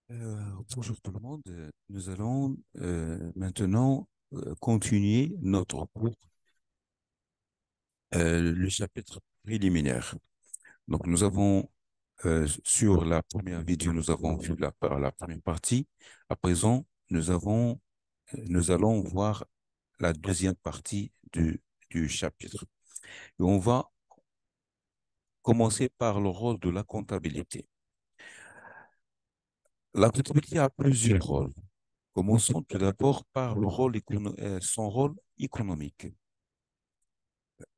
Bonjour tout le monde. Nous allons maintenant continuer notre cours, le chapitre préliminaire. Donc, nous avons, sur la première vidéo, nous avons vu la première partie. À présent, nous allons voir la deuxième partie du chapitre. Et on va commencer par le rôle de la comptabilité. La comptabilité a plusieurs rôles. Commençons tout d'abord par son rôle économique.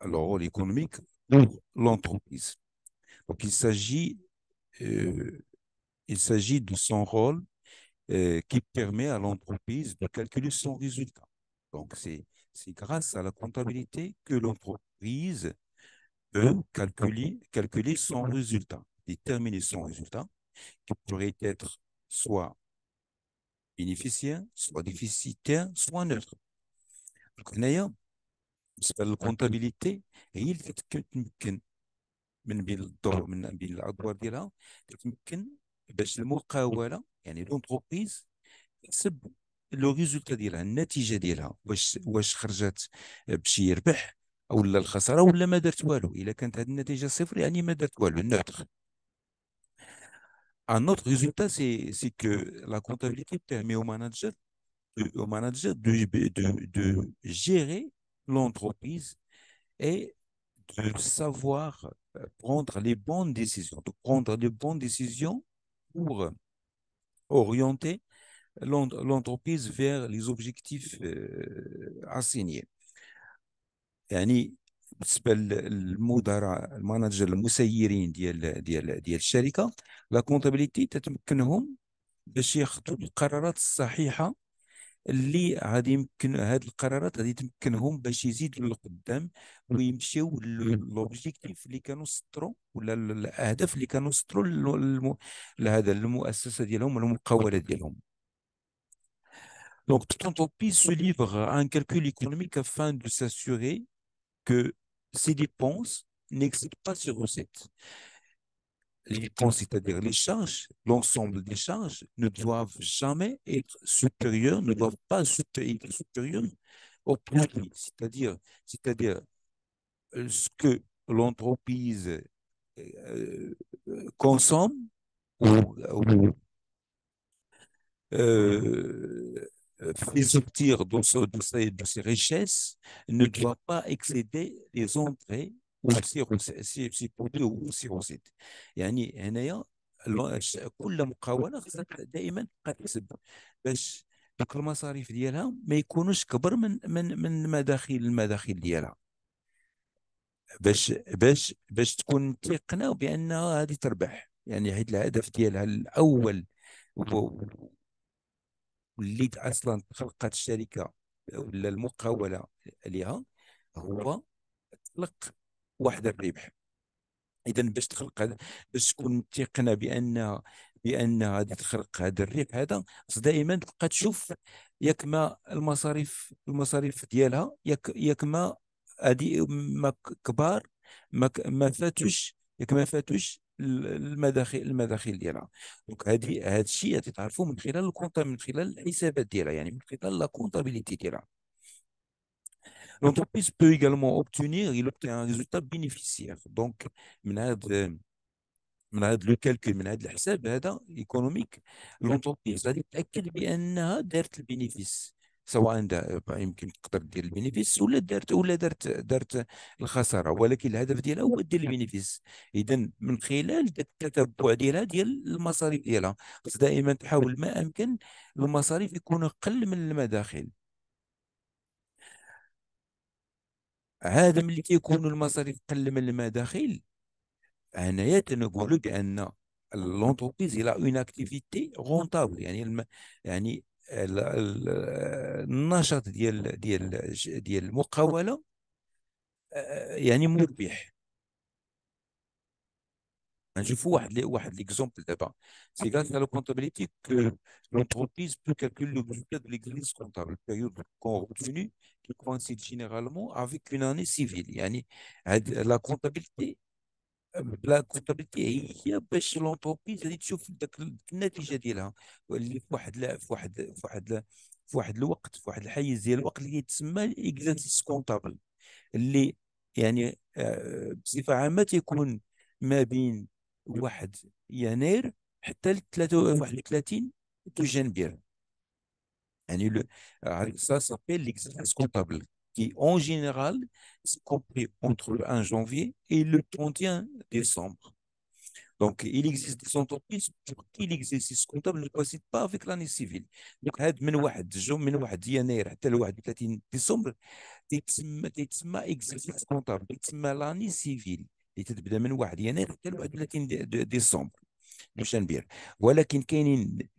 Le rôle économique pour l'entreprise. Donc, euh, il s'agit de son rôle qui permet à l'entreprise de calculer son résultat. Donc, c'est grâce à la comptabilité que l'entreprise peut calculer son résultat, déterminer son résultat, qui pourrait être soit bénéficiaire, soit déficitaire, soit neutre. Donc, هنايا بالنسبة للكونتابيليتي هي اللي كتمكن من بين الادوار ديالها، تتمكن باش المقاوله يعني لونتربريز تحسب لو ريزولتا ديالها، النتيجه ديالها، واش خرجت بشي ربح او لا الخساره ولا ما درت والو. الا كانت هذه النتيجه صفر يعني ما درت والو، neutre. Un autre résultat, c'est que la comptabilité permet au manager de gérer l'entreprise et de savoir prendre les bonnes décisions, de prendre les bonnes décisions pour orienter l'entreprise vers les objectifs assignés. يعني بالنسبه للمدراء المانجر المسيرين ديال الشركه، لا كونتابيليتي تتمكنهم باش ياخذوا القرارات الصحيحه، اللي غادي يمكن هاد القرارات غادي تمكنهم باش يزيدوا لقدام ويمشيو لوبجيكتيف اللي كانوا سطروا، ولا الاهداف اللي كانوا سطروا لهذا المؤسسه ديالهم ولا المقاوله ديالهم. Donc, toute entreprise se livre à un calcul économique afin de s'assurer que ses dépenses n'excèdent pas ses recettes. Les dépenses, c'est-à-dire les charges, l'ensemble des charges ne doivent jamais être supérieures, ne doivent pas être supérieures au produit, c'est-à-dire ce que l'entreprise euh, consomme ou euh, fait sortir de ses richesses ne doit pas excéder les entrées ou ses produits ou ses recettes. يعني هنايا كل مقاولة خصها دائما تبقى تحسب باش دوك المصاريف ديالها ما يكونوش كبر من المداخيل ديالها، باش تكون متيقنه بانها هذه تربح. يعني حيت الهدف ديالها الاول واللي اصلا خلقت الشركه ولا المقاوله لها هو تخلق واحد الربح. اذا باش تكون متيقنه بان غادي تخلق هذا الربح هذا، خص دائما تبقى تشوف ياك ما المصاريف ديالها، ياك ما هذه ما كبار، ما فاتوش، ياك ما فاتوش المداخيل ديالها. دونك هذا الشيء غادي تعرفوه من خلال الحسابات ديالها، يعني من خلال لا كونتابيليتي ديالها. L'entreprise peut également il obtient un résultat bénéficiaire. Donc, من هذا le calcul، من هذا الحساب هذا ايكونوميك، لونتربريز غادي تاكد بانها دارت البينيفيس، سواء يمكن تقدر دير البينيفيس ولا دارت الخساره، ولكن الهدف ديالها هو دير البينيفيس. اذا من خلال التتبع ديالها ديال المصاريف ديالها، خص دائما تحاول ما امكن المصاريف يكون اقل من المداخل. هذا ملي كيكونوا المصاريف اقل من المداخل، هنايا تنقولوا بان لونتربريز الى اون اكتيفيتي رونتابل، يعني النشاط ديال المقاوله يعني مربح. نشوفوا واحد ليكزومبل دابا. سي grâce à la comptabilité que l'entreprise peut calculer le résultat de l'exercice comptable, période retenue qui coïncide généralement avec une année civile. يعني la comptabilité لا كونتابيلتي هي باش لونتربريز هذه تشوف داك النتيجه ديالها، واللي في واحد لا في واحد في واحد في واحد الوقت، في واحد الحيز ديال الوقت اللي يتسمى الاكزercice كونطابل، اللي يعني بصفه عامه تيكون ما بين 1 يناير حتى ل 31 دو جانفير. يعني ça s'appelle l'exercice comptable qui, en général, c'est compris entre le 1 janvier et le 31 décembre. Donc, il existe des entreprises pour qui l'exercice comptable ne coïncide pas avec l'année civile. Donc, هاد من 1 يناير حتى ل 31 ديسمبر تيتسمى exercice comptable، تيتسمى l'année civile اللي تتبدا من 1 يناير حتى ل 31 ديسمبر. مش هنبيع. ولكن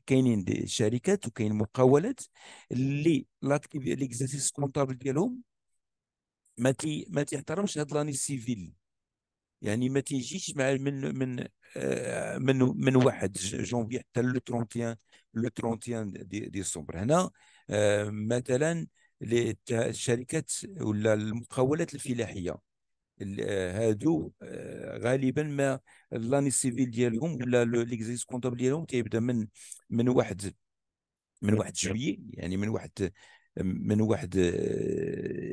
كاينين دي شركات وكاين مقاولات اللي ليكزارسيس كونطابل ديالهم ما تيحترمش هاد لاني سيفيل. يعني ما تيجيش مع من 1 جونفي حتى لو 31 ديسمبر. هنا مثلا الشركات ولا المقاولات الفلاحيه هادو غالبا ما لاني سيفيل ديالهم ولا ليكزيس كونطابل ديالهم تيبدا من واحد من 1 جويي، يعني من واحد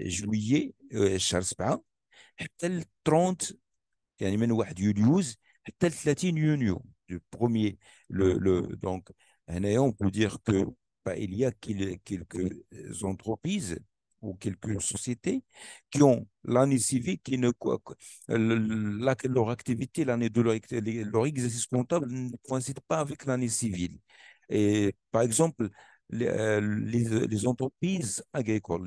جويي شهر 7 حتى ل 30، يعني من 1 يوليوز حتى ل 30 يونيو du premier donc هنايا on peut dire que bah, il y a quelques entreprises ou quelques sociétés qui ont l'année civile qui ne leur activité, l'année de leur exercice comptable ne coïncide pas avec l'année civile. Et par exemple, les entreprises agricoles,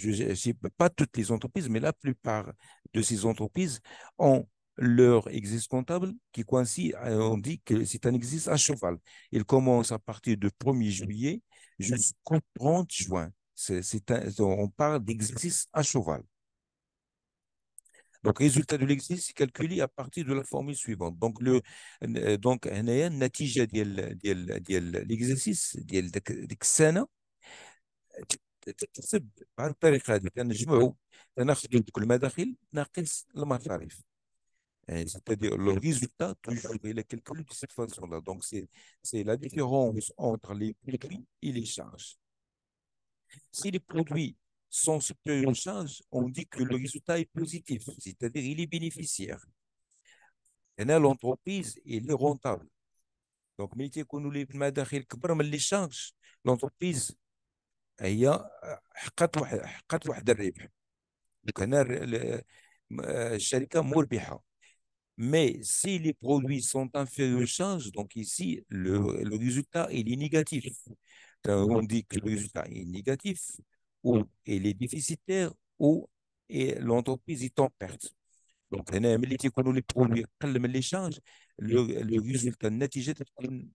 je ne sais pas toutes les entreprises, mais la plupart de ces entreprises ont leur exercice comptable qui coïncide, on dit que c'est un exercice à cheval. Il commence à partir du 1er juillet jusqu'au 30 juin. On parle d'exercice à cheval. Donc, résultat de l'exercice est calculé à partir de la formule suivante. Donc هنايا النتيجة ديال l'exercice ديال ديك السنة تتحسب بهذه الطريقة هذه. كنجمعوا ناخذوا دوك المداخل ناقص المصاريف. C'est-à-dire le résultat, toujours, il est calculé de cette façon-là. Donc, c'est la différence entre les produits et les charges. Si les produits sont supérieurs aux charges, on dit que le résultat est positif, c'est-à-dire il est bénéficiaire. Et là, l'entreprise, il est rentable. Donc, ملي تيكونوا لي المداخل كبر من لي شارج، l'entreprise هي حققت واحد الربح. Donc, هنا الشركة مربحة. Mais si les produits sont inférieurs aux charges, donc ici, le résultat il est négatif. On dit que le résultat est négatif, ou il est déficitaire, ou et l'entreprise est en perte. Donc, هنا ملي تيكونوا لي برودوي اقل من لي شارج، لو ريزولتا النتيجه تتكون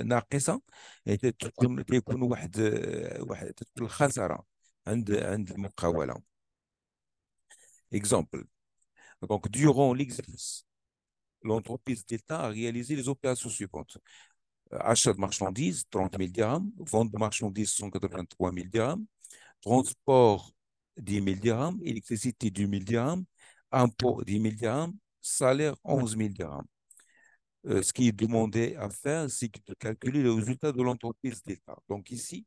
ناقصه. يعني تكون تكون الخساره عند المقاوله. Exemple. Donc, durant l'exercice, l'entreprise d'État a réalisé les opérations suivantes. Achat de marchandises, 30 000 dirhams. Vente de marchandises, 183 000 dirhams. Transport, 10 000 dirhams. Électricité, 10 000 dirhams. Impôt, 10 000 dirhams. Salaire, 11 000 dirhams. Ce qui est demandé à faire, c'est de calculer le résultat de l'entreprise d'État. Donc ici,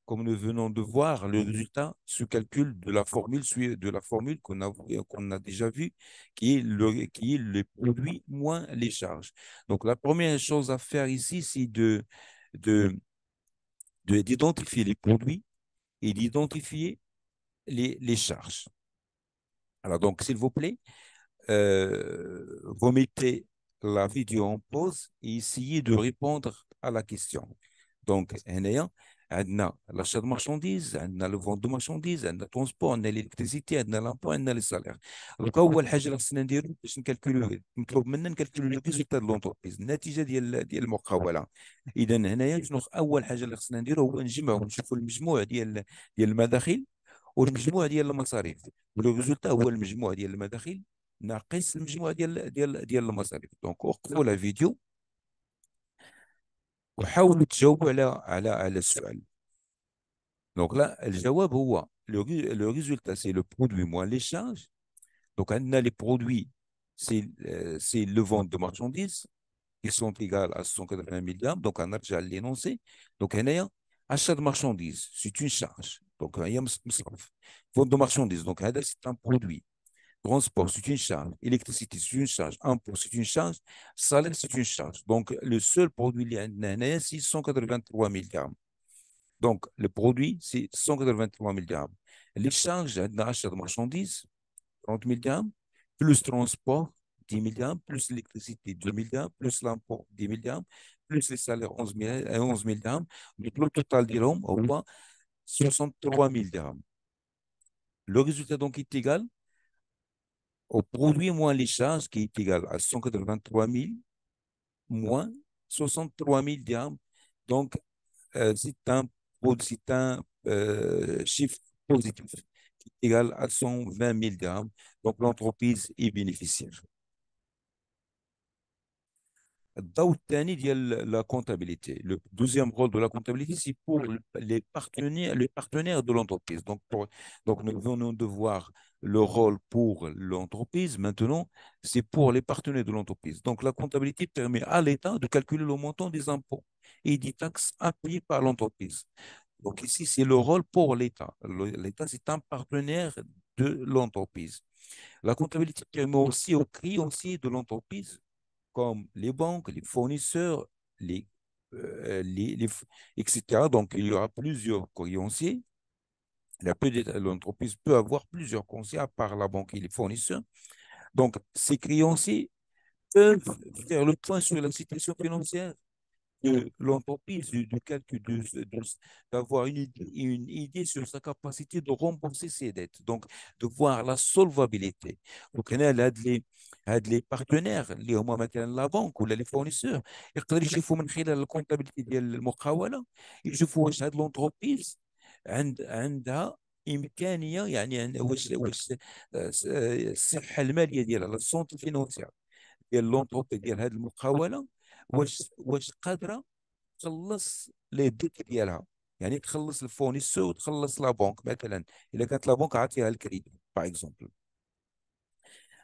comme nous venons de voir, le résultat se calcule de la formule qu'on a déjà vue, qui est le produit moins les charges. Donc, la première chose à faire ici, c'est de, d'identifier les produits et d'identifier les charges. Alors, donc, s'il vous plaît, vous mettez la vidéo en pause et essayez de répondre à la question. Donc, هنايا عندنا l'achat de marchandises، عندنا le vente de marchandises، عندنا transport، عندنا l'électricité، عندنا l'impôt، عندنا les salaires. دونك أول حاجة اللي خصنا نديرو باش مطلوب منا نكالكولو لو ريزولتا دو لونتربريز، النتيجة ديال المقاولة. إذا هنايا شنو أول حاجة اللي خصنا نديرو هو نجمعو نشوفو المجموع ديال المداخيل والمجموع ديال المصاريف. ولو ريزولتا هو المجموع ديال المداخيل ناقص المجموع ديال المصاريف. دونك وقفوا لا فيديو وحاولوا تجاوبوا على السؤال. دونك لا، الجواب هو le résultat, c'est le produit moins les charges. Donc, on a les produits, c'est le vente de marchandises qui sont égales à 180 milligrammes. Donc, on a déjà l'énoncé. Donc, on a achat de marchandises, c'est une charge. Donc, il y a vente de marchandises. Donc, c'est un produit. Transport, c'est une charge. Électricité, c'est une charge. Impôt, c'est une charge. Salaire, c'est une charge. Donc, le seul produit, c'est 183 milligrammes. Donc, le produit, c'est 183 milligrammes. Les charges d'achat de marchandises, 30 milligrammes, plus transport, 10 milligrammes, plus l'électricité, 2 milligrammes, plus l'impôt, 10 milligrammes, plus les salaires, 11 milligrammes. Donc, le total dirham, on voit 63 milligrammes. Le résultat, donc, est égal au produit moins les charges, qui est égal à 183 000 moins 63 000 dirhams. Donc, c'est un chiffre positif qui est égal à 120 000 dirhams. Donc, l'entreprise est bénéficiaire. الضوء الثاني ديال la comptabilité. Le deuxième rôle de la comptabilité, c'est pour les partenaires de l'entreprise. Donc, nous venons de voir le rôle pour l'entreprise. Maintenant, c'est pour les partenaires de l'entreprise. Donc, la comptabilité permet à l'État de calculer le montant des impôts et des taxes à payer par l'entreprise. Donc, ici, c'est le rôle pour l'État. L'État, c'est un partenaire de l'entreprise. La comptabilité permet aussi aux créanciers de l'entreprise comme les banques, les fournisseurs, les, les, etc. Donc, il y aura plusieurs créanciers. L'entreprise peut avoir plusieurs conseillers à part la banque et les fournisseurs. Donc, ces créanciers peuvent faire le point sur la situation financière de l'entreprise, du calcul, d'avoir une idée sur sa capacité de rembourser ses dettes, donc de voir la solvabilité. Donc, هاد les partenaires اللي هما مثلا لا بنك ولا لي فورنيسور يقدروا يشوفوا من خلال الكونتابيلتي ديال المقاوله، يشوفوا واش هاد لونتربريز عندها امكانيه، يعني واش الصحه الماليه ديالها السونتي فينونسيال ديال لونتربريز ديال هذه المقاوله، واش قادره تخلص لي ديت ديالها، يعني تخلص الفورنيسور وتخلص لا بنك مثلا اذا كانت لا بنك عاطيها الكريدي باغ اكزومبل.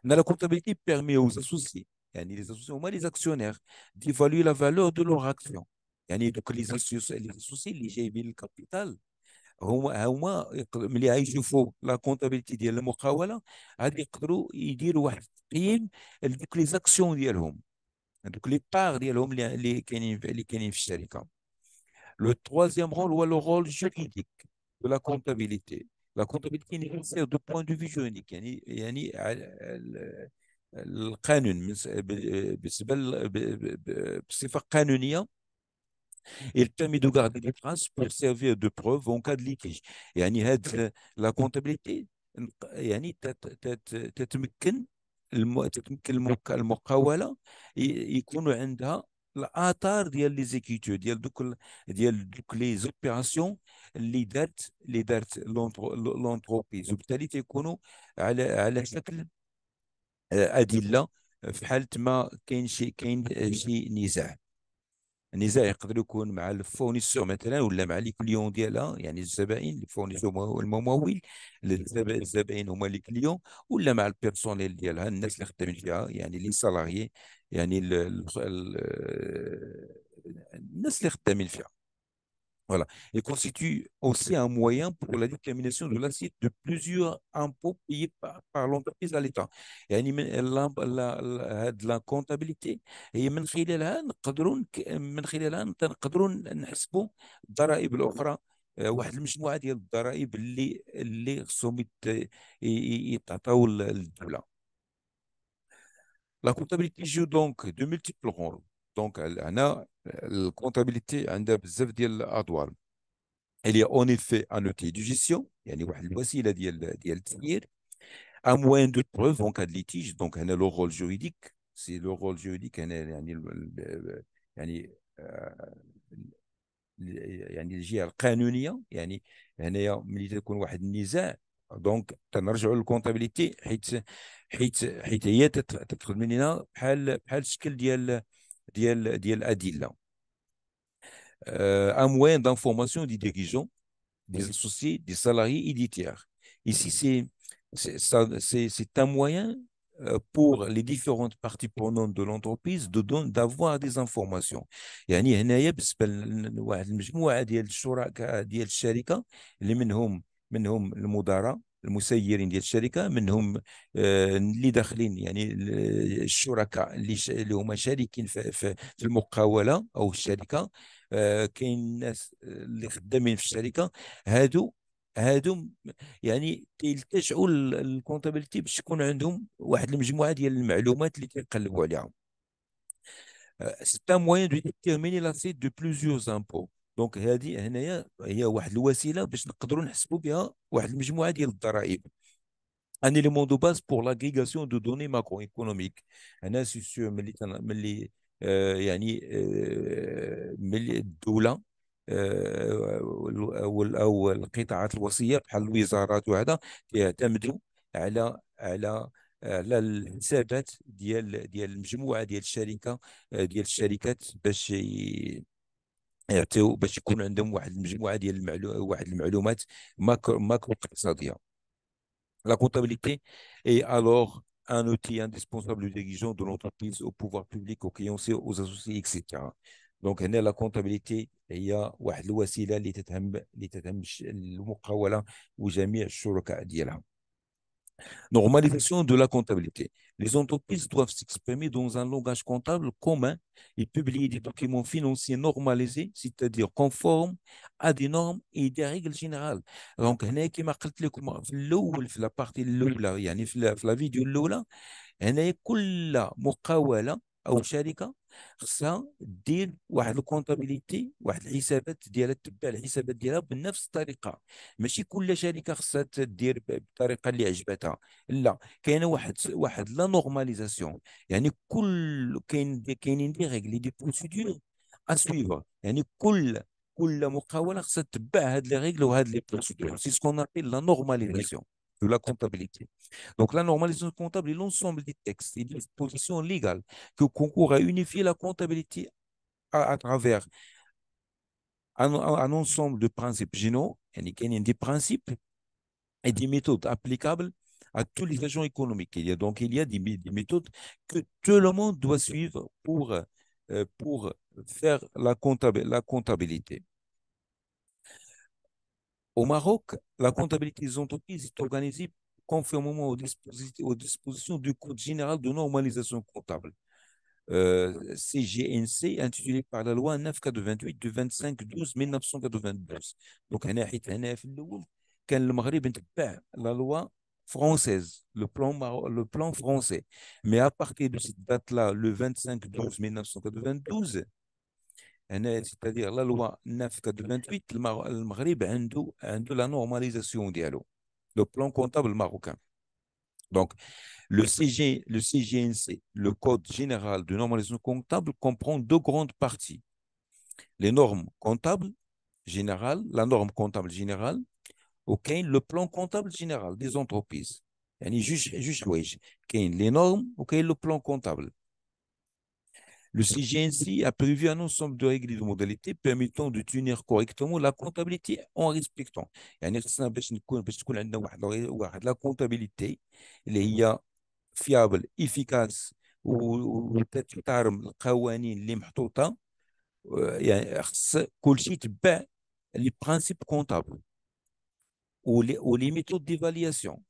Mais la comptabilité permet aux associés, يعني les associés هما les actionnaires, d'évaluer la valeur de leur action. يعني دوك les associés اللي جايبين الكابيتال هما ملي غيشوفوا لا كونتابيلتي ديال المقاوله غادي يقدروا يديروا واحد التقييم لدوك لي زاكسيون ديالهم، دوك لي بار ديالهم اللي كاينين في الشركه. Le troisième rôle, ou le rôle juridique de la comptabilité. La comptabilité nécessaire de point de vue juridique. يعني القانون بصفة قانونية. Il permet de garder des traces pour servir de preuve en cas de litige. يعني هاد la comptabilité يعني تتمكن المقاولة يكونوا عندها الاثار ديال لي زيكيتو ديال دوك لي زوبيراسيون اللي دارت لونتروبريز، وبالتالي تيكونوا على شكل ادله في حاله ما كاين شي نزاع. النزاع يقدر يكون مع الفورنيسور مثلا ولا مع لي كليون ديالها، يعني الزبائن، الفورنيسور هو الممول، الزبائن هما لي كليون، ولا مع البيرسونيل ديالها، الناس اللي خدامين فيها يعني لي سالاريي، يعني الناس اللي خدامين فيها. Voilà. Il constitue aussi un moyen pour la détermination de l'assiette de plusieurs impôts payés par l'entreprise à l'État. يعني هاد لا كونتابيليتي هي من خلالها نقدروا نحسبوا الضرائب الاخرى، واحد المجموعه ديال الضرائب اللي خصهم يتعطاو للدوله. La comptabilité joue donc de multiples rôles. Donc هنا الكونتابيليتي عندها بزاف ديال الادوار. Elle est en effet un outil de gestion, يعني واحد الوسيله ديال التسيير. Un moyen de preuve en cas de litige. Donc هنا le rôle juridique, c'est le rôle juridique هنا يعني يعني الجهه القانونيه، يعني هنايا ملي تكون واحد النزاع دونك تنرجعوا للكونتابيليتي، حيت هي تتخدم لنا بحال الشكل ديال الادله. Un moyen d'information des dirigeants des associés, des salariés et des tiers. Ici, c'est un moyen pour les différentes parties prenantes de l'entreprise d'avoir des informations. يعني هنايا بالنسبه لواحد المجموعه ديال الشركاء ديال الشركه اللي منهم المدراء المسيرين ديال الشركه، منهم اللي داخلين يعني الشركاء اللي هما شاركين في المقاوله او الشركه. كاين الناس اللي خدامين في الشركه. هادو يعني كيلتجئوا للكونتابيلتي باش يكون عندهم واحد المجموعه ديال المعلومات اللي كيقلبوا عليها. C'est un moyen de déterminer l'assiette de plusieurs impôts. دونك هذه هنايا هي واحد الوسيله باش نقدروا نحسبوا بها واحد المجموعه ديال الضرائب. Un élément de base pour l'agrégation de données macroéconomiques. أنا سي سور ملي يعني ملي الدولة أو القطاعات الوصية بحال الوزارات وهذا يعتمدوا على الحسابات ديال المجموعة ديال الشركات باش يكون عندهم واحد المجموعة ديال واحد المعلومات ماكرو اقتصادية. La comptabilité est alors un outil indispensable du dirigeant de l'entreprise, au pouvoir public, aux créanciers, aux associés, etc. Donc, هنا la comptabilité هي واحد الوسيلة اللي تتهم المقاولة وجميع الشركاء ديالها. Normalisation de la comptabilité. Les entreprises doivent s'exprimer dans un langage comptable commun et publier des documents financiers normalisés, c'est-à-dire conformes à des normes et des règles générales. Donc, هنا كما قلت لكم في الأول في البارتي الأولى يعني في الفيديو الأولى، هنا كل مقاولة أو شركة خصها دير واحد الكونتابيليتي، واحد الحسابات ديالها، تتبع الحسابات ديالها بنفس الطريقة. ماشي كل شركة خصها تدير بالطريقة اللي عجبتها، لا، كاينه واحد لا نورماليزاسيون. يعني كاينين دي ريغلي دي بروسيدور اسويفر. يعني كل مقاولة خصها تتبع هاد لي ريغل وهاد لي بروسيدور. سي سكون ابيل لا نورماليزاسيون de la comptabilité. Donc, la normalisation comptable est l'ensemble des textes et des dispositions légales qui concourent à unifier la comptabilité à travers un ensemble de principes généraux, il y a des principes et des méthodes applicables à tous les agents économiques. Il y a des méthodes que tout le monde doit suivre pour faire la comptabilité. Au Maroc, la comptabilité des entreprises est organisée conformément aux dispositions du Code général de normalisation comptable, CGNC, intitulé par la loi 988 du 25/12/1992. Donc, كان المغرب نتبع la loi française, le plan français. Mais à partir de cette date-là, le 25/12/1992, c'est-à-dire la loi 9/88, المغرب عنده la normalisation ديالو, le plan comptable marocain. Donc, le CGNC, le Code général de normalisation comptable, comprend deux grandes parties. Les normes comptables générales, la norme comptable générale, وكاين le plan comptable général des entreprises. يعني جوج حوايج، كاين les normes وكاين le plan comptable. Le CGNC a prévu un ensemble de règles et de modalités permettant de tenir correctement la comptabilité en respectant. يعني خصنا باش تكون عندنا واحد la comptabilité اللي هي fiable, efficace وتحترم القوانين اللي محطوطة. يعني خص كلشي يتبع les principes comptables ou les méthodes d'évaluation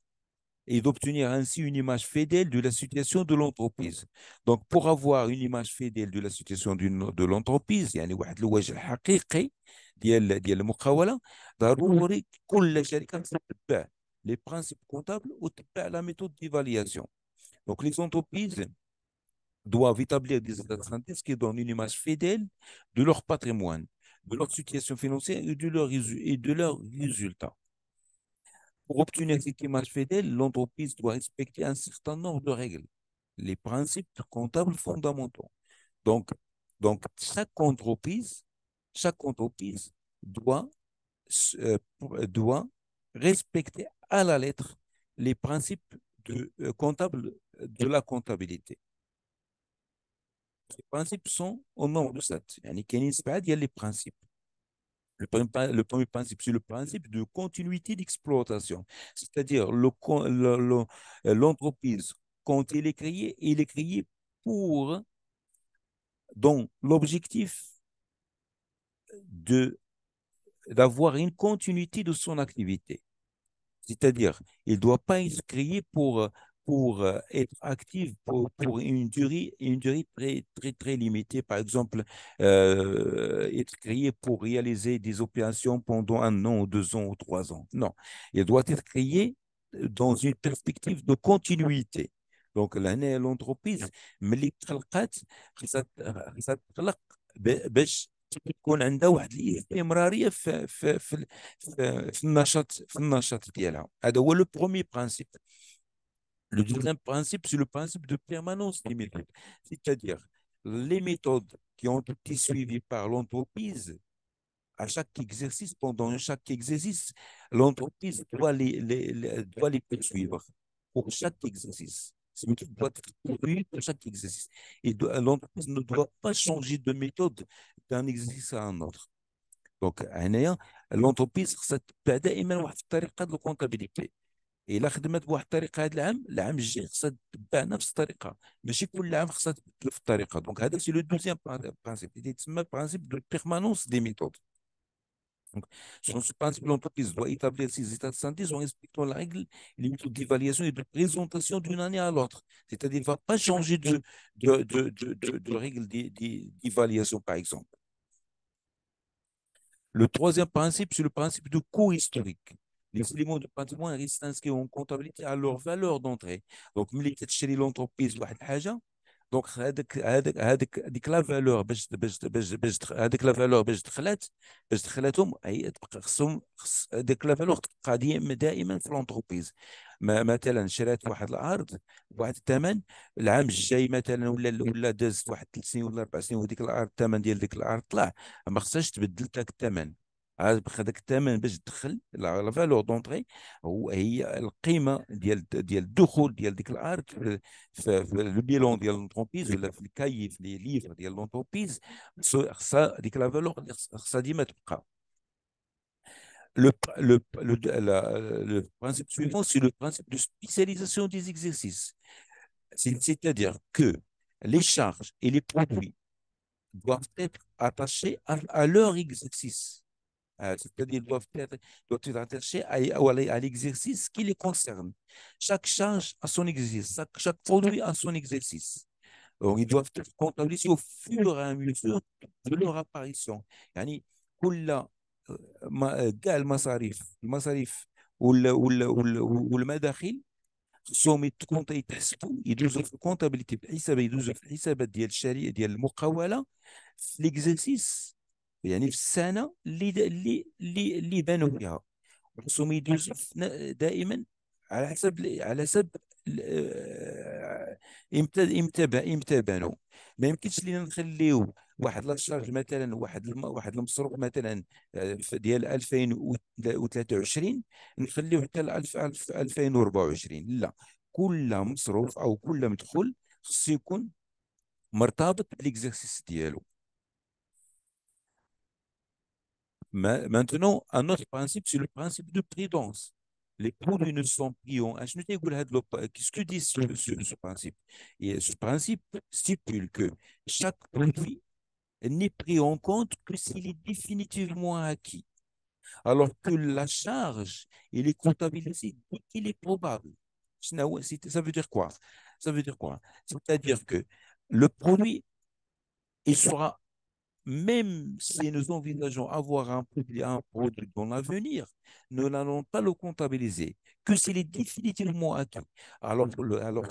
et d'obtenir ainsi une image fidèle de la situation de l'entreprise. Donc, pour avoir une image fidèle de la situation de l'entreprise، يعني واحد الوجه الحقيقي ديال المقاولة، ضروري كل شركة تتبع les principes comptables وتتبع la méthode d'évaluation. Donc, les entreprises doivent établir des états de santé qui donnent une image fidèle de leur patrimoine, de leur situation financière et de leurs résultats. Pour obtenir cette image fidèle, l'entreprise doit respecter un certain nombre de règles, les principes comptables fondamentaux. Donc, chaque entreprise doit, doit respecter à la lettre les principes comptables de la comptabilité. Les principes sont au nombre de 7. يعني كاينين 7 ديال les principes. Le premier principe, c'est le principe de continuité d'exploitation. C'est-à-dire, l'entreprise, quand elle est créée pour, dans l'objectif de, d'avoir une continuité de son activité. C'est-à-dire, il ne doit pas être créé pour être actif pour une durée très, très, très limitée. Par exemple, être créé pour réaliser des opérations pendant 1 an, ou 2 ans, ou 3 ans. Non, il doit être créé dans une perspective de continuité. Donc, l'entreprise, ملي تخلقات خصها تخلق باش تكون عندها واحد الاستمراريه في النشاط ديالها. هذا هو لو بروميي برانسيب. Le deuxième principe, c'est le principe de permanence des méthodes. C'est-à-dire, les méthodes qui ont été suivies par l'entreprise, à chaque exercice, pendant chaque exercice, l'entreprise doit les poursuivre pour chaque exercice. Ces méthodes doivent être poursuivies pour chaque exercice. Et l'entreprise ne doit pas changer de méthode d'un exercice à un autre. دونك هنايا لونتربريز خصها تتبع دائما واحد الطريقه ديال الكونتابيليتي. الا خدمت بواحد الطريقه هذا العام الجاي خصها تتبع نفس الطريقه، ماشي كل عام خصها تبدل في الطريقه. دونك هذا سي لو دوزيام برانسيب اللي يتسمى برانسيب دو بيرمانونس دي ميثود. Donc, selon ce principe, l'entreprise doit établir ses états de santé en respectant la règle, les méthodes d'évaluation et de présentation d'une année à l'autre. C'est-à-dire, il ne va pas changer de règle d'évaluation, par exemple. Le troisième principe, c'est le principe de coût historique. Les éléments de patrimoine restent inscrits en comptabilité à leur valeur d'entrée. Donc, ملي كتشري l'entreprise واحد الحاجه، دونك هذيك لا فالور هذيك لا فالور باش دخلتهم هي تبقى هذيك لا فالور تبقى دائما في لونتربريز. مثلا شرات واحد الارض بواحد الثمن، العام الجاي مثلا ولا دازت واحد 3 سنين ولا 4 سنين وديك الارض الثمن ديال ديك الارض طلع، ما خصهاش تبدل ذاك الثمن. عاد هذاك الثمن باش تدخل لا فالور دونتري هي القيمه ديال الدخول ديال ديك الارض في البيلون ديال لونتربريز ولا في الكاي في لي ليفر ديال لونتربريز. خصها ديك لا فالور خصها ديما تبقى. Le principe suivant, c'est le principe de spécialisation des exercices. C'est-à-dire que les charges et les produits doivent être attachés à leur exercice. C'est-à-dire doivent être attachés à l'exercice qui les concerne. Chaque charge a son exercice, chaque produit a son exercice. Donc, ils doivent être comptabilisés au fur et à mesure de leur apparition. يعني كل كاع المصاريف والمداخل خصهم يتحسبوا، يدوزوا في الكونتابيليتي بحساب، يدوزوا في الحسابات ديال الشركه ديال المقاوله في ليكزيرسيس، يعني في السنه اللي بانوا فيها. خصهم يدوزوا دائما على حسب امتى بانوا. ما يمكنش لينا نخليو واحد لاشارج مثلا واحد المصروف مثلا ديال 2023 نخليوه حتى ل 2024. لا، كل مصروف او كل مدخول خص يكون مرتبط بالاكزرسيس ديالو. Maintenant, un autre principe, c'est le principe de prudence. Les produits ne sont pris en. Qu'est-ce que dit ce principe? Et ce principe stipule que chaque produit n'est pris en compte que s'il est définitivement acquis, alors que la charge, il est comptabilisée dès qu'il est probable. Ça veut dire quoi? Ça veut dire quoi? C'est-à-dire que le produit, il sera, même si nous envisageons avoir un produit dans l'avenir, nous n'allons pas le comptabiliser que s'il est définitivement acquis. Alors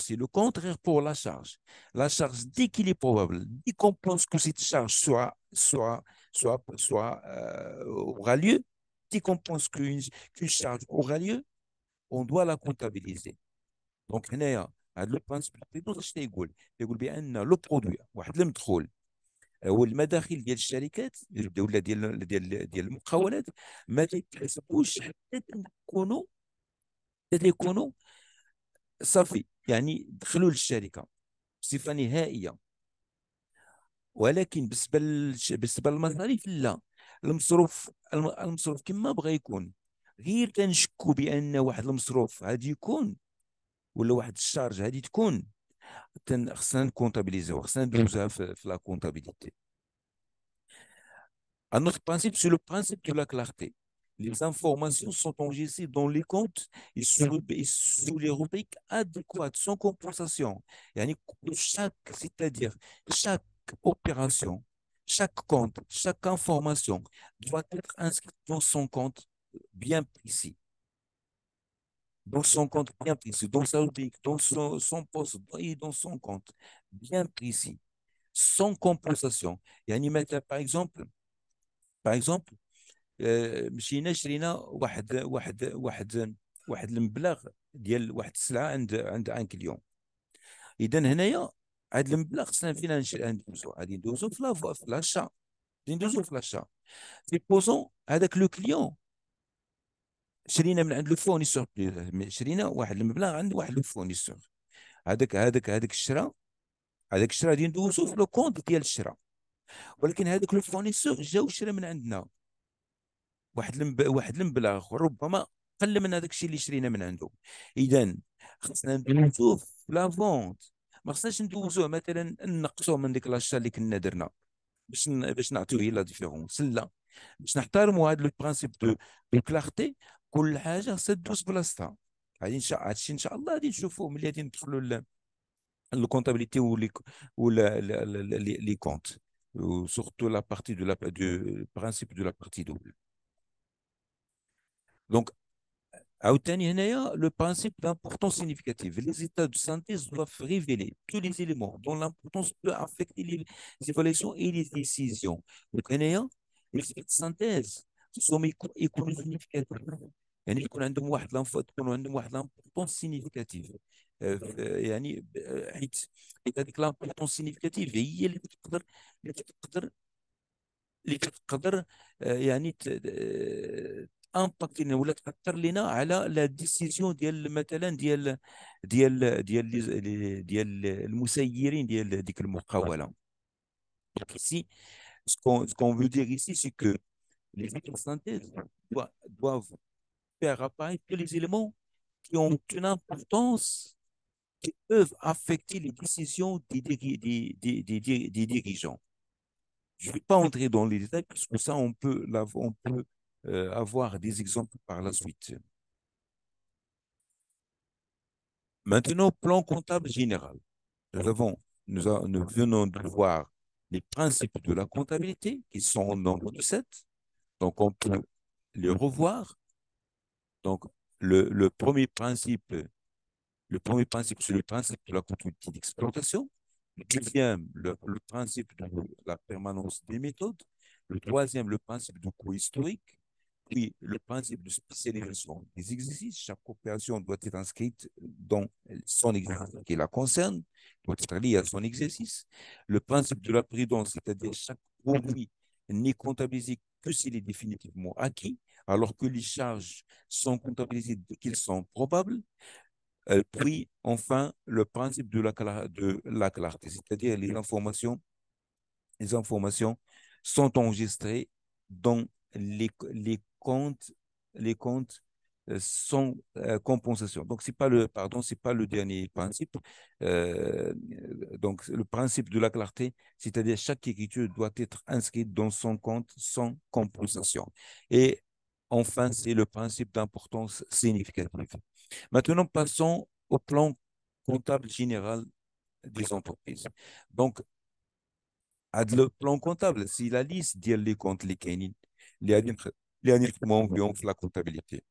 c'est le contraire pour la charge. La charge, dès qu'il est probable, dès qu'on pense que cette charge aura lieu, dès qu'on pense qu'une charge aura lieu, on doit la comptabiliser. Donc, هنايا هذا لو برانسيب يقول بأن لو برودوي واحد المدخول هو المداخل ديال الشركات ولا ديال المقاولات ما تيتحسبوش حتى يكونوا صافي، يعني دخلوا للشركه بصفه نهائيه. ولكن بالنسبه للمصاريف لا، المصروف كما بغى يكون، غير تنشكوا بان واحد المصروف غادي يكون ولا واحد الشارج غادي تكون، خصنا نكونتابيليزيو، خصنا ندوزها في لا كونتابيليتي. Un autre principe, c'est le principe de la clarté. Les informations sont enregistrées dans les comptes et sous les rubriques adéquates, sans compensation. Yani, c'est-à-dire chaque opération, chaque compte, chaque information doit être inscrite dans son compte bien précis, dans son compte bien précis, dans sa rubrique, dans son poste et dans son compte bien précis, sans compensation. Yani, par exemple, مشينا شرينا واحد المبلغ ديال واحد السلعه عند ان كليون. اذا هنايا هذا المبلغ خصنا فينا ندوزو، غادي ندوزو في لاشا، غادي ندوزو في لاشا. سيبوزون هذاك لو كليون شرينا من عند لو فورنيسور، شرينا واحد المبلغ عند واحد لو فورنيسور. هذاك الشراء غادي ندوزو في لو كونت ديال الشراء، ولكن هذاك لو فورنيسور جا وشرا من عندنا واحد المبلغ ربما قل من هذاك الشيء اللي شرينا من عنده. اذا خصنا ندوزوه في لا فونت، ما خصناش ندوزوه مثلا نقصوه من ديك لاشا اللي كنا درنا باش نعطيوه لا ديفيرونس. لا، باش نحترموا هذا لو برانسيب دو كلارتي، كل حاجه خصها تدوز بلاصتها. هادشي ان شاء الله غادي نشوفوه ملي غادي ندخلوا الكونتابيليتي ولا لي كونت، surtout la partie du principe de la partie double. Donc, عاوتاني هنايا le principe d'importance significative. Les états de synthèse doivent révéler tous les éléments dont l'importance peut affecter les évaluations et les décisions. Donc هنايا les états de synthèse يكونوا significatifs، يعني تكون عندهم واحد l'importance significative. يعني حيت هذيك l'importance significative هي اللي تقدر يعني امباكت لنا ولا تاثر لنا على لا ديسيزيون ديال مثلا ديال المسيرين ديال ديك المقاوله. Donc ici, ce qu'on veut dire ici, c'est que les études de synthèse doivent faire apparaître tous les éléments qui ont une importance, qui peuvent affecter les décisions des dirigeants. Je ne vais pas entrer dans les détails, parce que ça, on peut avoir des exemples par la suite. Maintenant, plan comptable général. Nous venons de voir les principes de la comptabilité, qui sont au nombre de 7. Donc, on peut les revoir. Donc, le premier principe, c'est le principe de la continuité d'exploitation. Le deuxième, le principe de la permanence des méthodes. Le troisième, le principe du coût historique. Puis, le principe de spécialisation des exercices. Chaque opération doit être inscrite dans son exercice qui la concerne, doit être liée à son exercice. Le principe de la prudence, c'est-à-dire chaque produit n'est comptabilisé que s'il est définitivement acquis, alors que les charges sont comptabilisées dès qu'ils sont probables. Puis, enfin, le principe de la clarté, c'est-à-dire les informations sont enregistrées dans comptes, les comptes sans compensation. Donc, c'est pas le dernier principe. Euh, donc, le principe de la clarté, c'est-à-dire chaque écriture doit être inscrite dans son compte sans compensation. Et enfin, c'est le principe d'importance significative. Maintenant, passons au plan comptable général des entreprises. Donc, le plan comptable, c'est la liste des comptes les كاينين اللي غادي نخدموهم بهم في la comptabilité.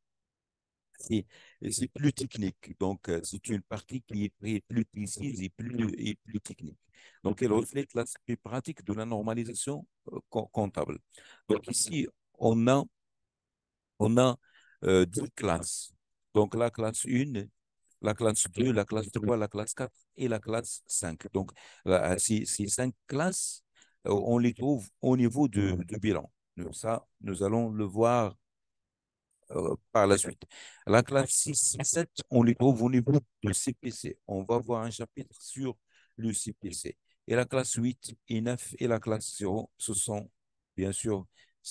C'est c'est plus technique. Donc, c'est une partie qui est plus précise et plus technique. Donc, elle reflète l'aspect pratique de la normalisation comptable. Donc, ici, on a 10 classes. Donc, la classe 1, la classe 2, la classe 3, la classe 4 et la classe 5. Donc, ces 5 classes, on les trouve au niveau de bilan. Ça, nous allons le voir par la suite. La classe 6 et 7, on les trouve au niveau de CPC. On va voir un chapitre sur le CPC. Et la classe 8 et 9 et la classe 0, ce sont bien sûr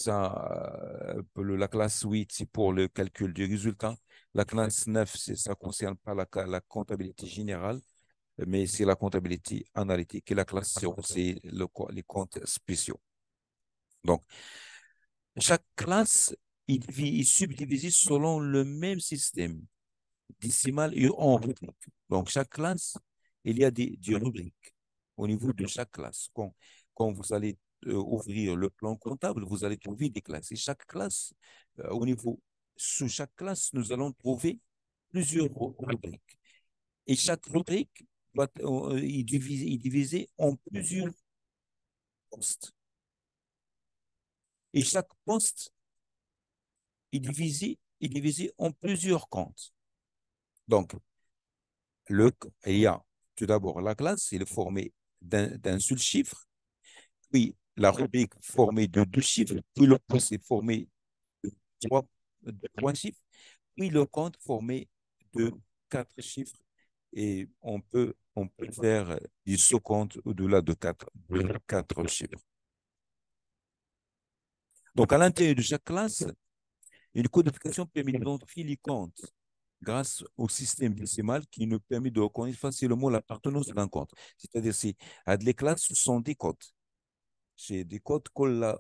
La classe 8, c'est pour le calcul du résultat. La classe 9, ça ne concerne pas la comptabilité générale, mais c'est la comptabilité analytique. Et la classe 0, c'est les comptes spéciaux. Donc, chaque classe est subdivisée selon le même système décimal et en rubrique. Donc, chaque classe, il y a des rubriques au niveau de chaque classe. Quand vous allez ouvrir le plan comptable, vous allez trouver des classes. Et chaque classe, sous chaque classe, nous allons trouver plusieurs rubriques. Et chaque rubrique est divisée en plusieurs postes. Et chaque poste est divisé en plusieurs comptes. Donc, il y a tout d'abord la classe, elle est formée d'un seul chiffre, puis la rubrique formée de deux chiffres, puis le poste est formé de trois chiffres, puis le compte formé de quatre chiffres. Et on peut faire du sous-compte au-delà de quatre chiffres. Donc, à l'intérieur de chaque classe, une codification permet d'identifier les comptes grâce au système décimal qui nous permet de reconnaître facilement l'appartenance d'un compte. C'est-à-dire, les classes sont des codes. C'est des codes que le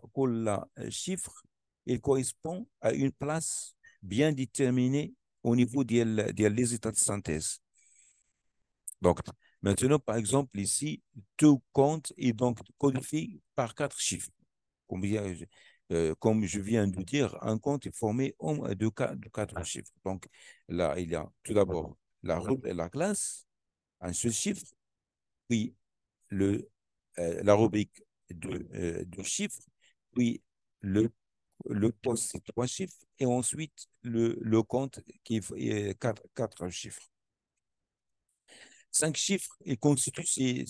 chiffre, il correspond à une place bien déterminée au niveau des états de synthèse. Donc, maintenant, par exemple, ici, tout compte est donc codifié par quatre chiffres. Comme je viens de dire, un compte est formé de quatre chiffres. Donc, là, il y a tout d'abord la classe, un seul chiffre, puis la rubrique de chiffres, puis le, le poste, c'est trois chiffres, et ensuite le compte qui est quatre chiffres. Cinq chiffres, et constituent,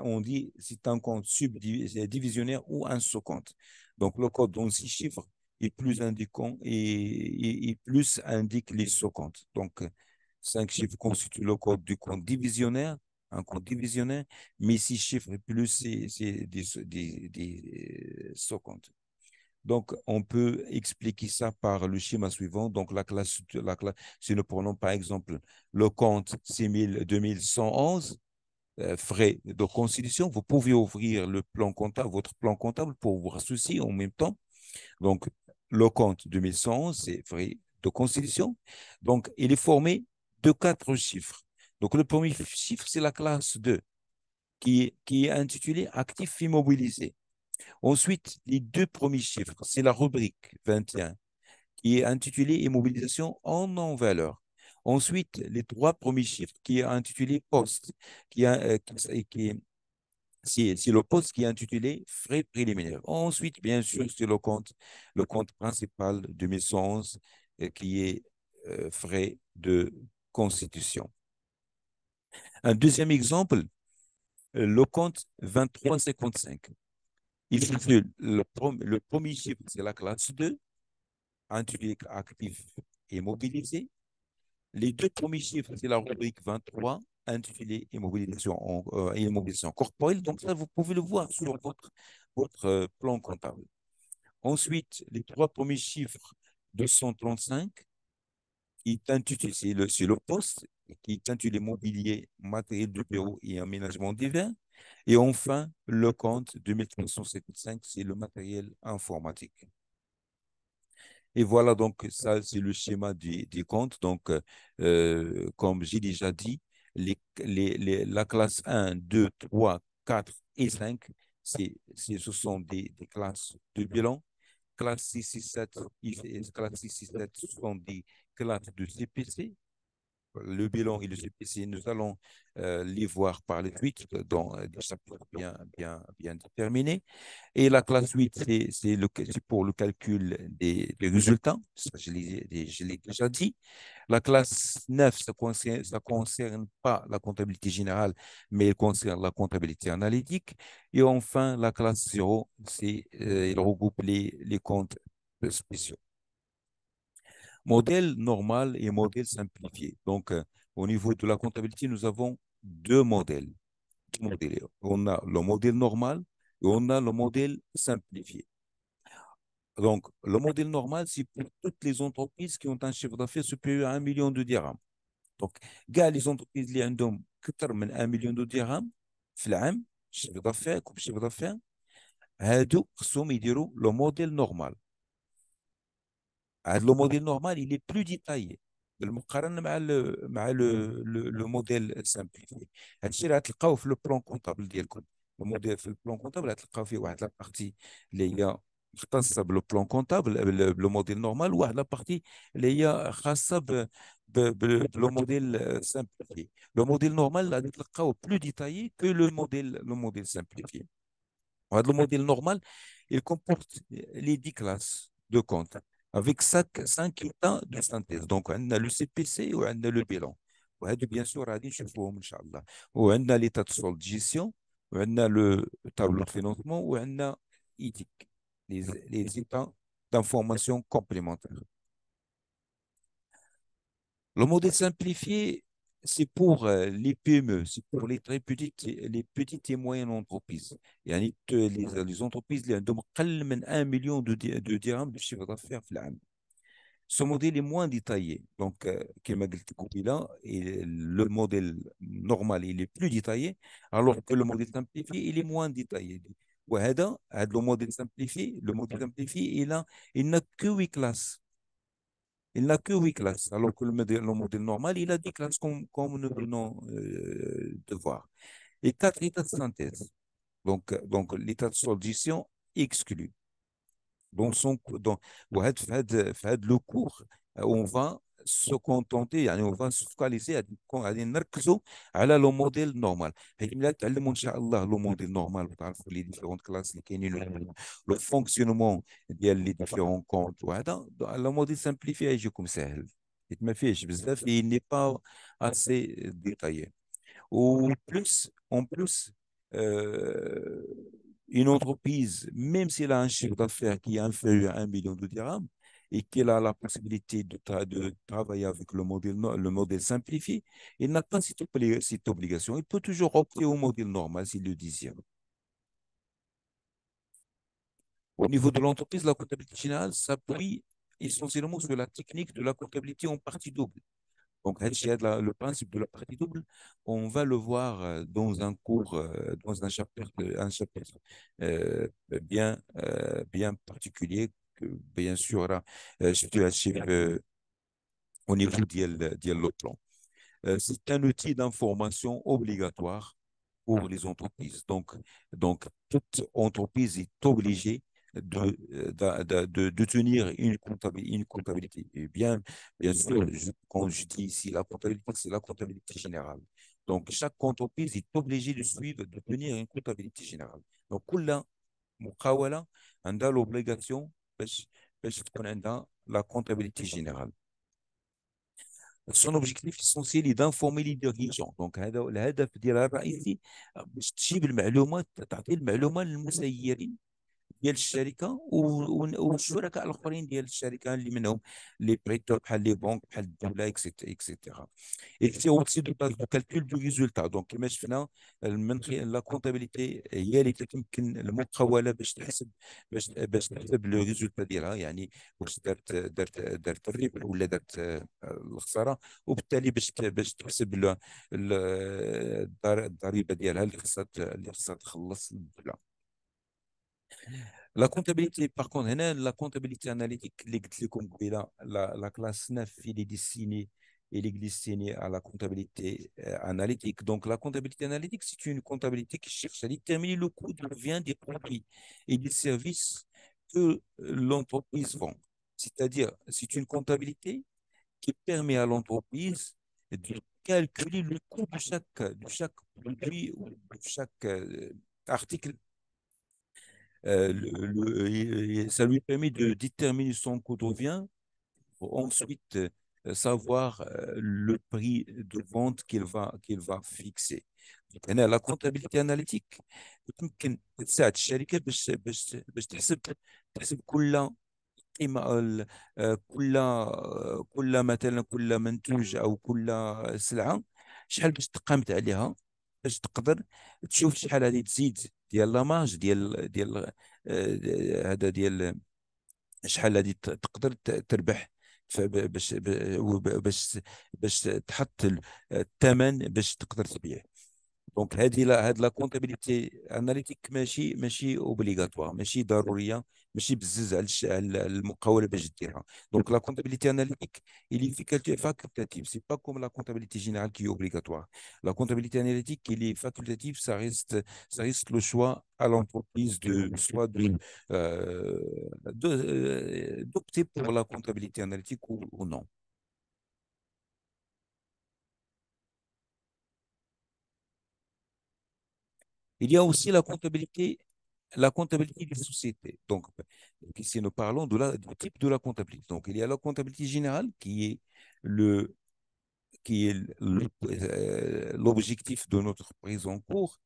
on dit, c'est un compte subdivisionnaire ou un sous-compte. Donc, le code dans six chiffres est plus indiquant et plus indique les sous-comptes. Donc, cinq chiffres constituent le code du compte divisionnaire, un compte divisionnaire, mais six chiffres et plus, c'est des sous-comptes. Donc, on peut expliquer ça par le schéma suivant. Donc, si nous prenons par exemple le compte 2111, frais de constitution, vous pouvez ouvrir votre plan comptable pour voir ceci en même temps. Donc, le compte 2111, c'est frais de constitution. Donc, il est formé de quatre chiffres. Donc, le premier chiffre, c'est la classe 2, qui est intitulée actifs immobilisés. Ensuite, les deux premiers chiffres, c'est la rubrique 21 qui est intitulée immobilisation en non-valeur. Ensuite, les trois premiers chiffres qui est intitulé poste, c'est le poste qui est intitulé frais préliminaires. Ensuite, bien sûr, c'est le compte principal 2111 qui est frais de constitution. Un deuxième exemple, le compte 2355. Il s'agit le premier chiffre, c'est la classe 2, intitulé actif et mobilisé. Les deux premiers chiffres, c'est la rubrique 23, intitulée immobilisation corporelle. Donc, ça, vous pouvez le voir sur votre plan comptable. Ensuite, les trois premiers chiffres, 235, qui est intitulé, c'est le poste, qui est intitulé mobilier, matériel de bureau et aménagement divers. Et enfin, le compte 2355, c'est le matériel informatique. Et voilà, donc ça, c'est le schéma des comptes. Donc, comme j'ai déjà dit, la classe 1, 2, 3, 4 et 5, ce sont des classes de bilan. Classe 6 et 7, classe 6 et 7, ce sont des classes de CPC. Le bilan et le CPC, nous allons les voir par la suite dans des chapitres bien déterminés. Et la classe 8, c'est pour le calcul des résultats. Ça, je l'ai déjà dit. La classe 9, ça concerne pas la comptabilité générale, mais elle concerne la comptabilité analytique. Et enfin, la classe 0, elle regroupe les comptes spéciaux. Modèle normal et modèle simplifié. Donc, au niveau de la comptabilité, nous avons deux modèles. On a le modèle normal et on a le modèle simplifié. Donc, le modèle normal, c'est pour toutes les entreprises qui ont un chiffre d'affaires supérieur à 1 million de dirhams. Donc, كاع les entreprises اللي عندهم أكثر من 1 million de dirhams في العام chiffre d'affaires comme chiffre d'affaires هادو خصهم يديروا le modèle normal. Le modèle normal, il est plus détaillé بالمقارنة مع le modèle simplifié. هادشي اللي غتلقاوه في لو بلان كونطابل ديالكم. الموديل في البلان كونطابل غتلقاو فيه واحد لابارتي اللي هي مختصة بالبلان كونطابل بلو موديل نورمال، وواحد لابارتي اللي هي خاصة بلو موديل سامبليفي. لو موديل نورمال غادي تلقاوه بلو ديتايي كو لو موديل سامبليفي. وهذا الموديل نورمال il comporte les 10 classes de compte avec 5 états de synthèse. Donc, on a le CPC ou on a le bilan. وهذا bien sûr غادي نشوفوهم ان شاء الله. وعندنا l'état de solde gestion, وعندنا le tableau de financement, وعندنا éthique, les états d'information complémentaires. Le modèle simplifié, c'est pour les PME, c'est pour les petites et moyennes entreprises. يعني les entreprises اللي عندهم أقل من 1 million de dirhams de chiffre d'affaires في العام. Ce modèle est moins détaillé. Donc, كما قلت قبيلة, le modèle normal, il est plus détaillé, alors que le modèle simplifié, il est moins détaillé. هذا le modèle simplifié, il n'a que 8 classes. Il n'a que 8 classes, alors que le modèle normal, il a 10 classes comme nous venons de voir. Et 4 états de synthèse. Donc l'état de solution exclu. Donc, le cours, on va se contenter, يعني on va se focaliser غادي نركزوا على لو موديل نورمال. حيت ملي تعلموا ان شاء الله لو موديل نورمال وتعرفوا لي ديفيرونت كلاس اللي كاينين لو فونكسيونمون ديال لي ديفيرون كونت وهذا لو موديل سامبليفي يجيكم ساهل حيت ما فيهش بزاف il n'est pas assez détaillé. Ou plus, en plus, euh, une entreprise, même si elle a un chiffre d'affaires qui est inférieur à 1 million de dirhams et qu'elle a la possibilité de travailler avec le modèle simplifié, il n'a pas cette obligation. Il peut toujours opter au modèle normal s'il le désire. Au niveau de l'entreprise, la comptabilité générale s'appuie essentiellement sur la technique de la comptabilité en partie double. Donc, le principe de la partie double, on va le voir dans un cours, dans un chapitre bien particulier, que bien sûr, là, je te achève au niveau le plan. C'est un outil d'information obligatoire pour les entreprises. Donc toute entreprise est obligée de tenir une comptabilité. Et bien sûr, quand je dis ici la comptabilité, c'est la comptabilité générale. Donc, chaque entreprise est obligée de tenir une comptabilité générale. Donc, كل مقاولة عندها l'obligation باش تكون عندها la comptabilité générale. Son objectif essentiel est d'informer les dirigeants. Donc, هذا الهدف ديالها الرئيسي باش تجيب المعلومات، تعطي المعلومة للمسيرين ديال الشركه والشركاء الاخرين ديال الشركه اللي منهم لي بريتور بحال لي بنك بحال الدوله اكسيتيرا. Et c'est aussi de base de calcul du résultat. Donc, كما شفنا لا كونتابيليتي هي اللي تمكن المقاوله باش تحسب لو ريزولتا ديالها، يعني واش دارت الربح ولا دارت الخساره، وبالتالي باش تحسب الضريبه ديالها اللي خصها تخلص الدوله. La comptabilité, par contre, la comptabilité analytique, la classe 9, il est destiné, il est destiné à la comptabilité analytique. Donc, la comptabilité analytique, c'est une comptabilité qui cherche à déterminer le coût de revient des produits et des services que l'entreprise vend. C'est-à-dire, c'est une comptabilité qui permet à l'entreprise de calculer le coût de chaque produit ou de chaque article. Ça lui permet de déterminer son coût de revient pour ensuite savoir le prix de vente qu'il va fixer. هنا la comptabilité analytique يمكن تساعد الشركة باش تحسب كل قيمة كل مثلا كل منتوج أو كل سلعة شحال باش تقامت عليها، باش تقدر تشوف شحال غادي تزيد ديال لا مارج هذا شحال هذه تقدر تربح باش تحط الثمن باش تقدر تبيع. دونك هاد لا كونتابيليتي اناليتيك ماشي اوبليغاتوار، ماشي ضروريه، ماشي بزز على المقاوله باش ديرها. دونك لا كونتابيليتي اناليتيك il est facultatif, c'est pas comme la comptabilité générale qui est obligatoire. La comptabilité analytique, il est facultatif, ça reste le choix à l'entreprise de soit d'opter pour la comptabilité analytique ou non. Il y a aussi la comptabilité des sociétés. Donc, ici, nous parlons du type de la comptabilité. Donc, il y a la comptabilité générale le, qui est l'objectif de notre prise en cours.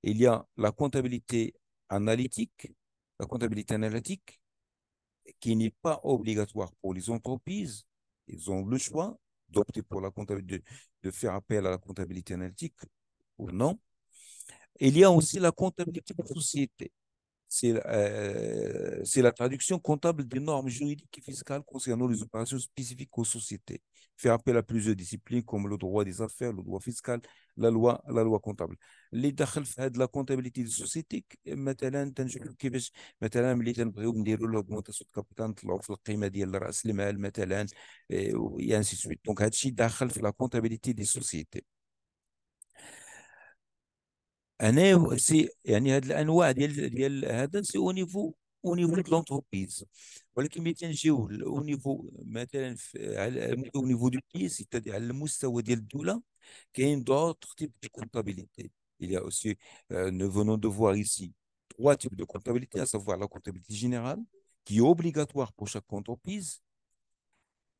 Il y a la comptabilité analytique, la comptabilité analytique qui n'est pas obligatoire pour les entreprises. Ils ont le choix d'opter pour la comptabilité, de faire appel à la comptabilité analytique ou non. Il y a aussi la comptabilité de société. C'est la traduction comptable des normes juridiques et fiscales concernant les opérations spécifiques aux sociétés. Fait appel à plusieurs disciplines comme le droit des affaires, le droit fiscal, la loi comptable. اللي دخل في هذه لا كونتابيليتي دي سوسيتي مثلا تنشوفوا كيفاش مثلا ملي تنبغيو نديروا لوغمونطاسيون كابيتال نطلعوا في القيمه ديال راس المال مثلا انسي سويت. دونك هذا الشيء داخل في لا كونتابيليتي دي سوسيتي. انا سي يعني هاد الانواع ديال هذا سي او نيفو دو لونتربريز. ولكن ملي تنجيو او نيفو مثلا او نيفو دو بي سيتادي على المستوى ديال الدوله كاين دوطخ تيب دو كونتابيليتي. Il y a aussi, nous venons de voir ici trois types de comptabilité, à savoir la comptabilité générale, qui est obligatoire pour chaque entreprise.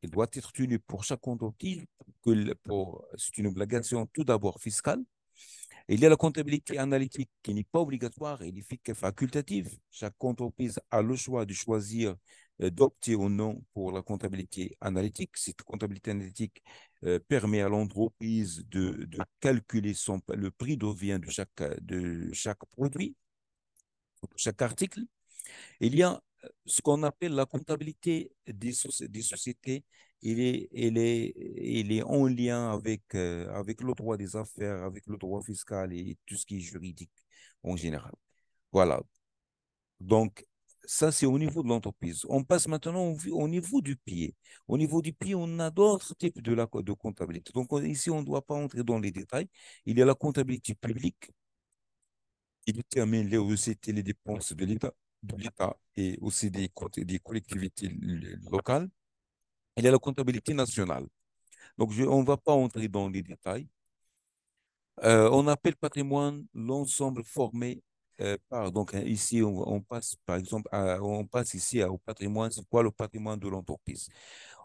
Il doit être tenu pour chaque entreprise, c'est une obligation tout d'abord fiscale. Il y a la comptabilité analytique qui n'est pas obligatoire, elle est facultative. Chaque entreprise a le choix de choisir d'opter ou non pour la comptabilité analytique. Cette comptabilité analytique permet à l'entreprise de calculer le prix de revient de chaque produit, de chaque article. Il y a ce qu'on appelle la comptabilité des sociétés. Il est en lien avec le droit des affaires, avec le droit fiscal et tout ce qui est juridique en général. Voilà. Donc, ça, c'est au niveau de l'entreprise. On passe maintenant au niveau du pied. Au niveau du pied, on a d'autres types de comptabilité. Donc, ici, on ne doit pas entrer dans les détails. Il y a la comptabilité publique qui détermine les recettes et les dépenses de l'État et aussi des collectivités locales. Il y a la comptabilité nationale. Donc, on ne va pas entrer dans les détails. On appelle patrimoine l'ensemble formé par. Donc, ici, on passe, par exemple, on passe ici au patrimoine. C'est quoi le patrimoine de l'entreprise?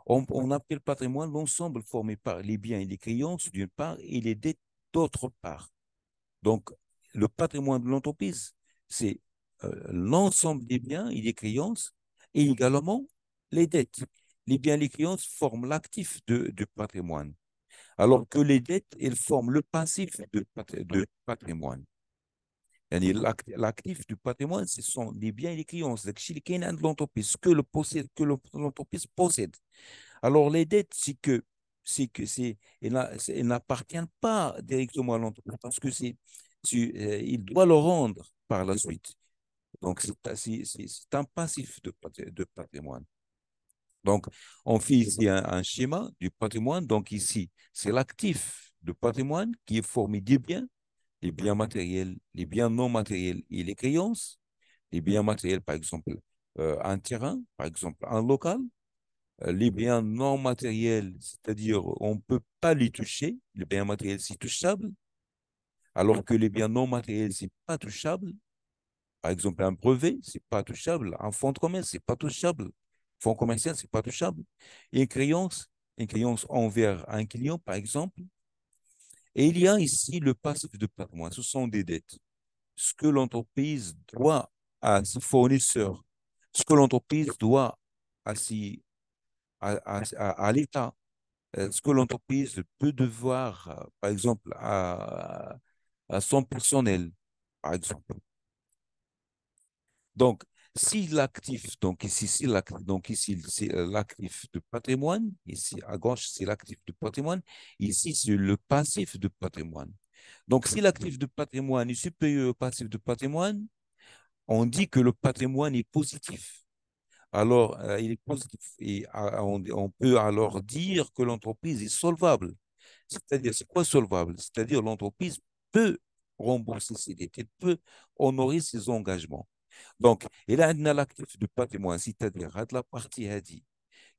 On appelle patrimoine l'ensemble formé par les biens et les créances d'une part et les dettes d'autre part. Donc, le patrimoine de l'entreprise, c'est l'ensemble des biens et des créances et également les dettes. Les biens et les créances forment l'actif de patrimoine, alors que les dettes, elles forment le passif de patrimoine. يعني l'actif du patrimoine, ce sont les biens et les créances. داكشي اللي كاين عند l'entreprise, l'entreprise possède. Alors, les dettes, elles n'appartiennent pas directement à l'entreprise parce que il doit le rendre par la suite. Donc, c'est un passif de patrimoine. Donc, on fait ici un schéma du patrimoine. Donc, ici, c'est l'actif de patrimoine qui est formé des biens, les biens matériels, les biens non matériels et les créances. Les biens matériels, par exemple, un terrain, par exemple, un local. Les biens non matériels, c'est-à-dire on ne peut pas les toucher. Les biens matériels, c'est touchable, alors que les biens non matériels, c'est pas touchable. Par exemple, un brevet, c'est pas touchable. Un fonds de commerce, c'est pas touchable. Fonds commercial, c'est pas touchable. Et une créance envers un client, par exemple. Et il y a ici le passif de patrimoine. Ce sont des dettes. Ce que l'entreprise doit à ses fournisseurs, ce que l'entreprise doit à, à l'État, ce que l'entreprise peut devoir, par exemple, à son personnel, par exemple. Donc, Si l'actif, donc ici, c'est l'actif de patrimoine, ici à gauche, c'est l'actif de patrimoine, ici, c'est le passif de patrimoine. Donc, si l'actif de patrimoine est supérieur au passif de patrimoine, on dit que le patrimoine est positif. Alors, il est positif. Et on peut alors dire que l'entreprise est solvable. C'est-à-dire, c'est quoi solvable? C'est-à-dire, l'entreprise peut rembourser ses dettes, elle peut honorer ses engagements. Donc, إلى عندنا l'actif de patrimoine, c'est-à-dire هاد la partie هذه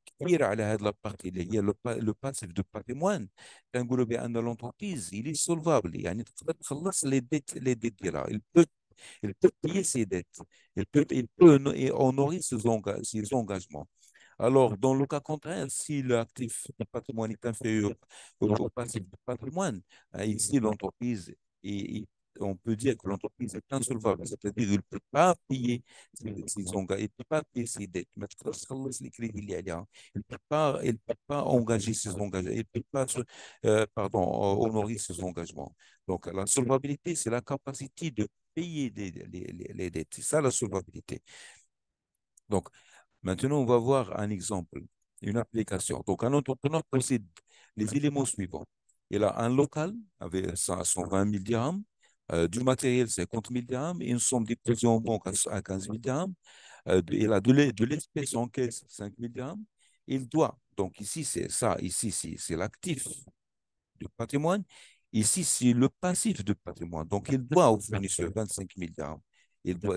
كبيرة على هاد la partie اللي هي le passif de patrimoine. كنقولوا بأن l'entreprise il est solvable يعني تقدر تخلص les dettes ديالها. Il peut payer ses dettes. Il peut honorer ses engagements. Alors, dans le cas contraire, si l'actif du patrimoine est inférieur au passif du patrimoine, ici, l'entreprise, est- on peut dire que l'entreprise est insolvable, c'est-à-dire qu'il ne peut pas payer ses engagements, il ne peut pas payer ses dettes. Mais tu خلص les crédits اللي عليها. Il ne peut pas engager ses engagements, il ne peut pas, pardon, honorer ses engagements. Donc, la solvabilité, c'est la capacité de payer les dettes. C'est ça la solvabilité. Donc, maintenant, on va voir un exemple, une application. Donc, un entrepreneur possède les éléments suivants. Il a un local avec 120 000 dirhams, du matériel 50 000 dirhams, et une somme déposée en banque à 15 000 dirhams. Il a de l'espèce en caisse 5 000 dirhams. Il doit, donc ici, c'est ça, ici, c'est l'actif de patrimoine. Ici, c'est le passif de patrimoine. Donc, il doit au fournisseur 25 000 dirhams.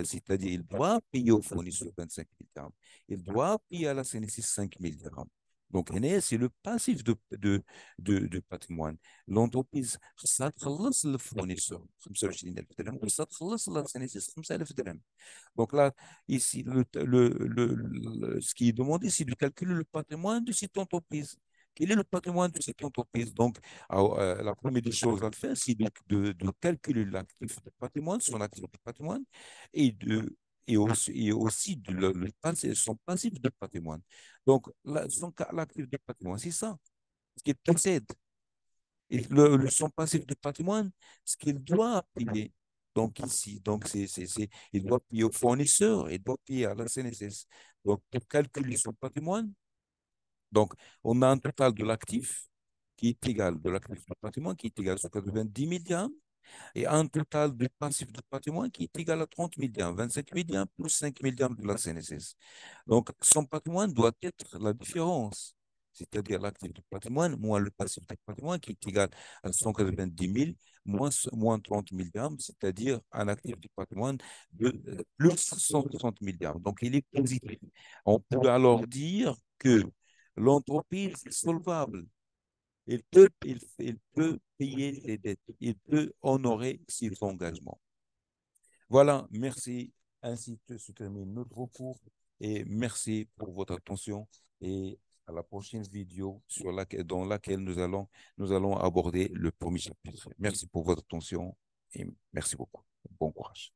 C'est-à-dire, il doit payer au fournisseur 25 000 dirhams. Il doit payer à la CNSS 5 000 dirhams. Donc, c'est le passif de patrimoine. L'entreprise, ça تخلص le fournisseur 25,000 dirhams, وça تخلص la CNSS 5,000 dirhams. Donc là, ici, ce qui est demandé, c'est de calculer le patrimoine de cette entreprise. Quel est le patrimoine de cette entreprise? Donc, la première des choses à faire, c'est de calculer l'actif de patrimoine, son actif de patrimoine, et, et aussi son passif de patrimoine. Donc, l'actif de patrimoine, c'est ça, ce qu'il possède. Et son passif de patrimoine, ce qu'il doit payer. Donc ici, il doit payer au fournisseur, il doit payer à la CNSS. Donc, pour calculer son patrimoine, donc, on a un total de l'actif qui est égal, de l'actif du patrimoine qui est égal à 90 000 dirhams et un total de passif de patrimoine qui est égal à 30 000 dirhams, 25 000 dirhams plus 5 000 dirhams de la CNSS. Donc, son patrimoine doit être la différence, c'est-à-dire l'actif du patrimoine moins le passif du patrimoine qui est égal à 190 000 moins 30 000 dirhams, c'est-à-dire un actif du patrimoine de plus 160 000 dirhams. Donc, il est positif. On peut alors dire que l'entreprise est solvable. Il peut payer ses dettes. Il peut honorer ses engagements. Voilà, merci. Ainsi se termine notre cours et merci pour votre attention et à la prochaine vidéo dans laquelle nous allons aborder le premier chapitre. Merci pour votre attention et merci beaucoup. Bon courage.